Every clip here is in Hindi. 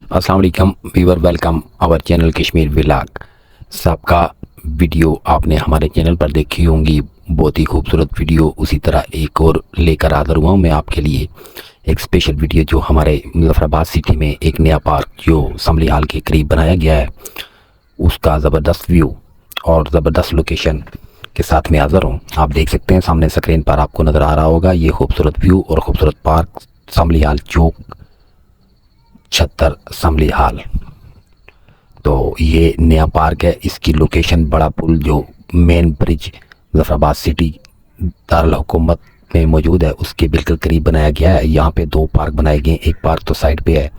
अस्सलाम वालेकुम viewer, welcome our channel Kashmir vlog. सबका वीडियो आपने हमारे चैनल पर देखी होंगी, बहुत ही खूबसूरत वीडियो। उसी तरह एक और लेकर हाज़िर हुआ हूँ मैं आपके लिए एक स्पेशल वीडियो, जो हमारे मुजफ्फराबाद सिटी में एक नया पार्क जो असम्बली हाल के करीब बनाया गया है, उसका ज़बरदस्त व्यू और ज़बरदस्त लोकेशन के साथ में हाज़िर हूँ। आप देख सकते हैं सामने स्क्रीन पर आपको नज़र आ रहा होगा ये खूबसूरत व्यू और खूबसूरत पार्क असम्बली हाल चौक 76 असम्बली हाल। तो ये नया पार्क है, इसकी लोकेशन बड़ा पुल जो main bridge Muzaffarabad city Darul हुकूमत में मौजूद है, उसके बिल्कुल करीब बनाया गया है। यहाँ पे दो पार्क बनाए गए हैं, एक पार्क तो साइड पे है,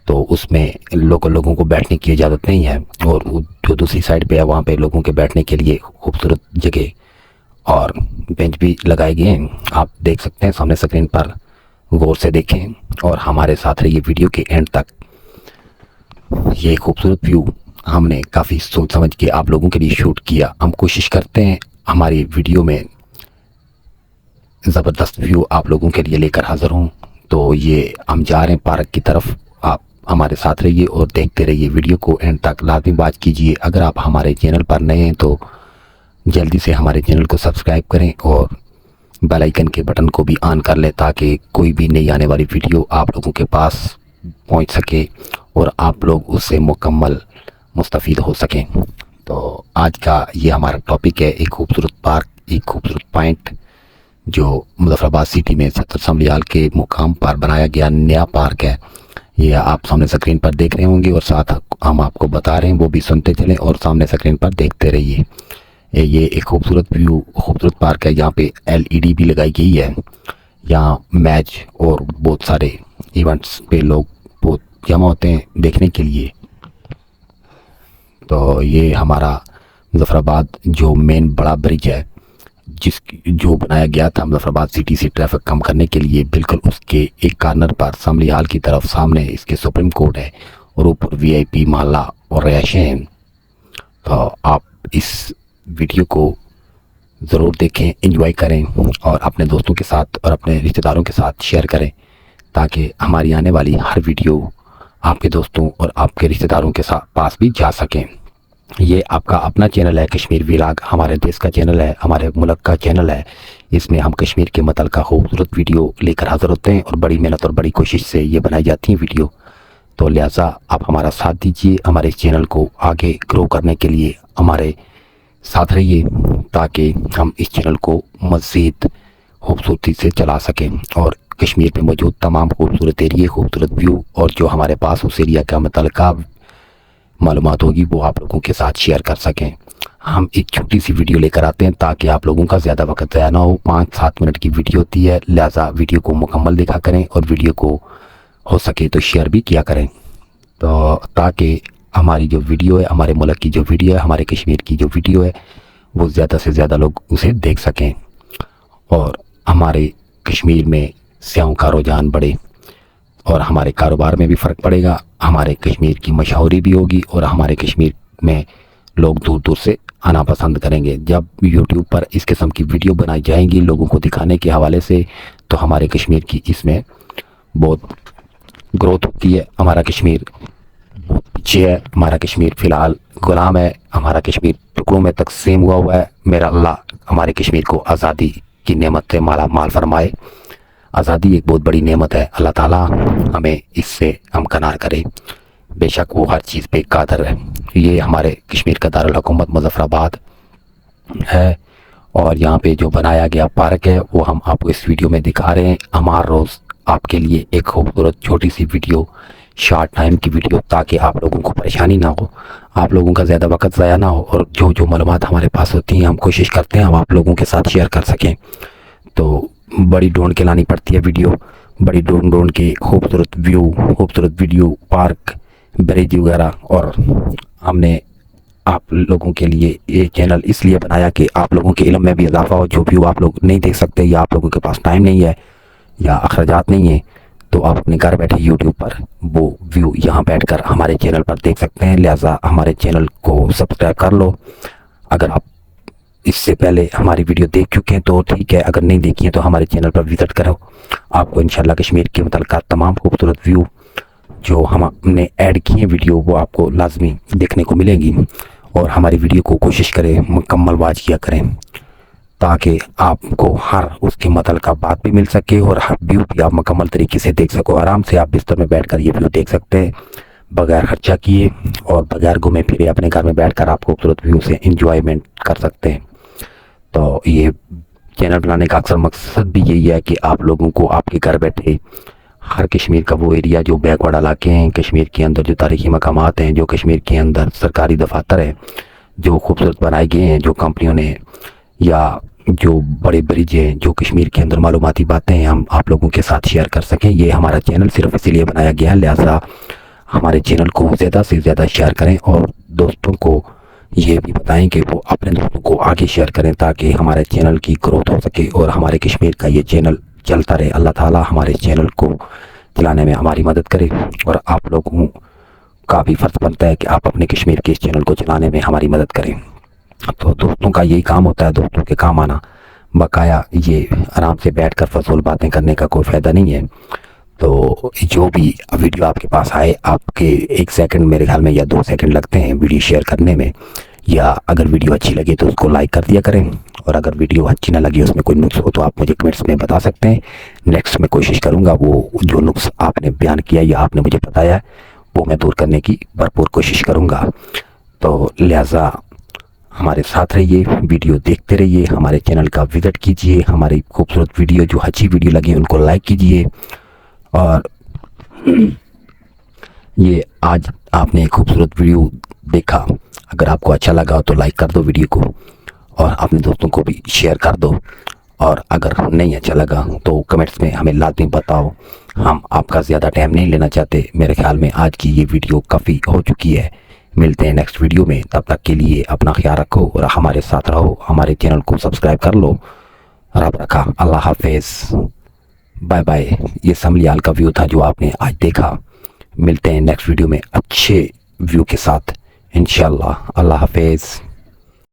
तो उसमें लोगों को बैठने की इजाज़त नहीं है, और जो दूसरी साइड पे है वहाँ पे लोगों के बैठने के लिए खूबसूरत जगह और बेंच भी लगाए गए हैं। आप देख सकते हैं सामने स्क्रीन पर, गौर से देखें और हमारे साथ रहिए वीडियो के एंड तक। ये खूबसूरत व्यू हमने काफ़ी सोच समझ के आप लोगों के लिए शूट किया। हम कोशिश करते हैं हमारी वीडियो में ज़बरदस्त व्यू आप लोगों के लिए लेकर हाज़िर हूँ। तो ये हम जा रहे हैं पार्क की तरफ, आप हमारे साथ रहिए और देखते रहिए वीडियो को एंड तक। लाजमी बात कीजिए, अगर आप हमारे चैनल पर नए हैं तो जल्दी से हमारे चैनल को सब्सक्राइब करें और बेल आइकन के बटन को भी ऑन कर लें, ताकि कोई भी नई आने वाली वीडियो आप लोगों के पास पहुंच सके और आप लोग उससे मुकम्मल मुस्तफ़ीद हो सकें। तो आज का ये हमारा टॉपिक है एक खूबसूरत पार्क, एक खूबसूरत पॉइंट जो मुजफ्फराबाद सिटी में 70 असम्बली हाल के मुकाम पर बनाया गया नया पार्क है। ये आप सामने स्क्रीन पर देख रहे होंगे और साथ हम आपको बता रहे हैं, वो भी सुनते चलें और सामने स्क्रीन पर देखते रहिए। ये एक खूबसूरत व्यू, खूबसूरत पार्क है। यहाँ पे LED भी लगाई गई है। यहाँ मैच और बहुत सारे इवेंट्स पे लोग बहुत जमा होते हैं देखने के लिए। तो ये हमारा मुजफ्फराबाद जो मेन बड़ा ब्रिज है, जो बनाया गया था मुजफ्फराबाद सिटी से ट्रैफिक कम करने के लिए, बिल्कुल उसके एक कॉर्नर पर असम्बली हाल की तरफ सामने इसके सुप्रीम कोर्ट है और ऊपर VIP मोहल्ला और रिहायशें हैं। तो आप इस वीडियो को ज़रूर देखें, एंजॉय करें और अपने दोस्तों के साथ और अपने रिश्तेदारों के साथ शेयर करें, ताकि हमारी आने वाली हर वीडियो आपके दोस्तों और आपके रिश्तेदारों के साथ पास भी जा सकें। ये आपका अपना चैनल है कश्मीर व्लॉग, हमारे देश का चैनल है, हमारे मुल्क का चैनल है। इसमें हम कश्मीर के मतलब का खूबसूरत वीडियो लेकर हाज़िर होते हैं और बड़ी मेहनत और बड़ी कोशिश से ये बनाई जाती हैं वीडियो। तो लिहाजा आप हमारा साथ दीजिए, हमारे इस चैनल को आगे ग्रो करने के लिए हमारे साथ रहिए, ताकि हम इस चैनल को मज़ीद खूबसूरती से चला सकें और कश्मीर में मौजूद तमाम खूबसूरत एरिए, खूबसूरत व्यू और जो हमारे पास उस एरिया का मतलब मालूमात होगी वो आप लोगों के साथ शेयर कर सकें। हम एक छोटी सी वीडियो लेकर आते हैं ताकि आप लोगों का ज़्यादा वक्त ज़ाया ना हो। 5-7 मिनट की वीडियो होती है, लिहाजा वीडियो को मुकम्मल देखा करें और वीडियो को हो सके तो शेयर भी किया करें, तो ताकि हमारी जो वीडियो है, हमारे मुल्क की जो वीडियो है, हमारे कश्मीर की जो वीडियो है, वो ज़्यादा से ज़्यादा लोग उसे देख सकें और हमारे कश्मीर में स्याहों का रुझान बढ़े और हमारे कारोबार में भी फ़र्क पड़ेगा। हमारे कश्मीर की मशहूरी भी होगी और हमारे कश्मीर में लोग दूर दूर से आना पसंद करेंगे। जब YouTube पर इस किस्म की वीडियो बनाई जाएंगी लोगों को दिखाने के हवाले से, तो हमारे कश्मीर की इसमें बहुत ग्रोथ होती है। हमारा कश्मीर बहुत पीछे है, हमारा कश्मीर फ़िलहाल ग़ुलाम है, हमारा कश्मीर टुकड़ों में तकसीम हुआ है। मेरा अल्लाह हमारे कश्मीर को आज़ादी की नेमत से माला माल फरमाए। आज़ादी एक बहुत बड़ी नेमत है, अल्लाह ताला हमें इससे हमकनार करे। बेशक वो हर चीज़ पे कादर है। ये हमारे कश्मीर का दारुल हुकूमत मुजफ्फराबाद है और यहाँ पे जो बनाया गया पार्क है वो हम आपको इस वीडियो में दिखा रहे हैं। हमार रोज़ आपके लिए एक खूबसूरत छोटी सी वीडियो, शॉर्ट टाइम की वीडियो, ताकि आप लोगों को परेशानी ना हो, आप लोगों का ज़्यादा वक्त ज़ाया ना हो और जो मालूमात हमारे पास होती हैं हम कोशिश करते हैं हम आप लोगों के साथ शेयर कर सकें। तो बड़ी ढूंढ के लानी पड़ती है वीडियो, बड़ी ढूंढ के खूबसूरत व्यू, खूबसूरत वीडियो, पार्क, ब्रिज वगैरह। और हमने आप लोगों के लिए ये चैनल इसलिए बनाया कि आप लोगों के इल्म में भी इजाफा हो। जो व्यू आप लोग नहीं देख सकते या आप लोगों के पास टाइम नहीं है या अखराजात नहीं है, तो आप अपने घर बैठे YouTube पर वो व्यू यहाँ बैठकर हमारे चैनल पर देख सकते हैं। लिहाजा हमारे चैनल को सब्सक्राइब कर लो। अगर आप इससे पहले हमारी वीडियो देख चुके हैं तो ठीक है, अगर नहीं देखी है तो हमारे चैनल पर विज़िट करो। आपको इंशाल्लाह कश्मीर के मुतल्लिक़ तमाम खूबसूरत व्यू जो हमने ऐड किए हैं वीडियो वो आपको लाजमी देखने को मिलेंगी। और हमारी वीडियो को कोशिश करें मुकम्मल वॉच किया करें ताकि आपको हर उसके मतलब का बात भी मिल सके और हर व्यू भी आप मुकम्मल तरीके से देख सको। आराम से आप बिस्तर में बैठकर ये व्यू देख सकते हैं बगैर खर्चा किए और बगैर घूमे फिरे अपने घर में बैठकर आप खूबसूरत व्यू से इंजॉयमेंट कर सकते हैं। तो ये चैनल बनाने का अक्सर मकसद भी यही है कि आप लोगों को आपके घर बैठे हर कश्मीर का वो एरिया जो बैकवर्ड इलाके हैं, कश्मीर के अंदर जो तारीखी मकामात हैं, जो कश्मीर के अंदर सरकारी दफातर है जो खूबसूरत बनाए गए हैं, जो कंपनियों ने, या जो बड़े ब्रिज हैं, जो कश्मीर के अंदर मालूमाती बातें हैं, हम आप लोगों के साथ शेयर कर सकें। ये हमारा चैनल सिर्फ इसीलिए बनाया गया है, लिहाजा हमारे चैनल को ज़्यादा से ज़्यादा शेयर करें और दोस्तों को ये भी बताएं कि वो अपने दोस्तों को आगे शेयर करें ताकि हमारे चैनल की ग्रोथ हो सके और हमारे कश्मीर का ये चैनल चलता रहे। अल्लाह ताला हमारे चैनल को चलाने में हमारी मदद करे और आप लोगों का भी फ़र्ज़ बनता है कि आप अपने कश्मीर के इस चैनल को चलाने में हमारी मदद करें। तो दोस्तों का यही काम होता है, दोस्तों के काम आना। बकाया ये आराम से बैठकर फजूल बातें करने का कोई फ़ायदा नहीं है। तो जो भी वीडियो आपके पास आए, आपके 1 सेकंड मेरे ख्याल में या 2 सेकंड लगते हैं वीडियो शेयर करने में, या अगर वीडियो अच्छी लगे तो उसको लाइक कर दिया करें और अगर वीडियो अच्छी ना लगी उसमें कोई नुक्स हो तो आप मुझे कमेंट्स में बता सकते हैं। नेक्स्ट मैं कोशिश करूँगा वो जो नुक्स आपने बयान किया या आपने मुझे बताया है वो मैं दूर करने की भरपूर कोशिश करूँगा। तो लिहाजा हमारे साथ रहिए, वीडियो देखते रहिए, हमारे चैनल का विजिट कीजिए, हमारी खूबसूरत वीडियो जो अच्छी वीडियो लगी उनको लाइक कीजिए। और ये आज आपने एक खूबसूरत वीडियो देखा, अगर आपको अच्छा लगा तो लाइक कर दो वीडियो को और अपने दोस्तों को भी शेयर कर दो। और अगर नहीं अच्छा लगा तो कमेंट्स में हमें लाजमी बताओ, हम आपका ज़्यादा टाइम नहीं लेना चाहते। मेरे ख्याल में आज की ये वीडियो काफ़ी हो चुकी है। मिलते हैं नेक्स्ट वीडियो में, तब तक के लिए अपना ख्याल रखो और हमारे साथ रहो। हमारे चैनल को सब्सक्राइब कर लो। रब रखा, अल्लाह हाफिज़, बाय बाय। ये समलियाल का व्यू था जो आपने आज देखा। मिलते हैं नेक्स्ट वीडियो में अच्छे व्यू के साथ इंशाल्लाह। अल्लाह हाफिज़।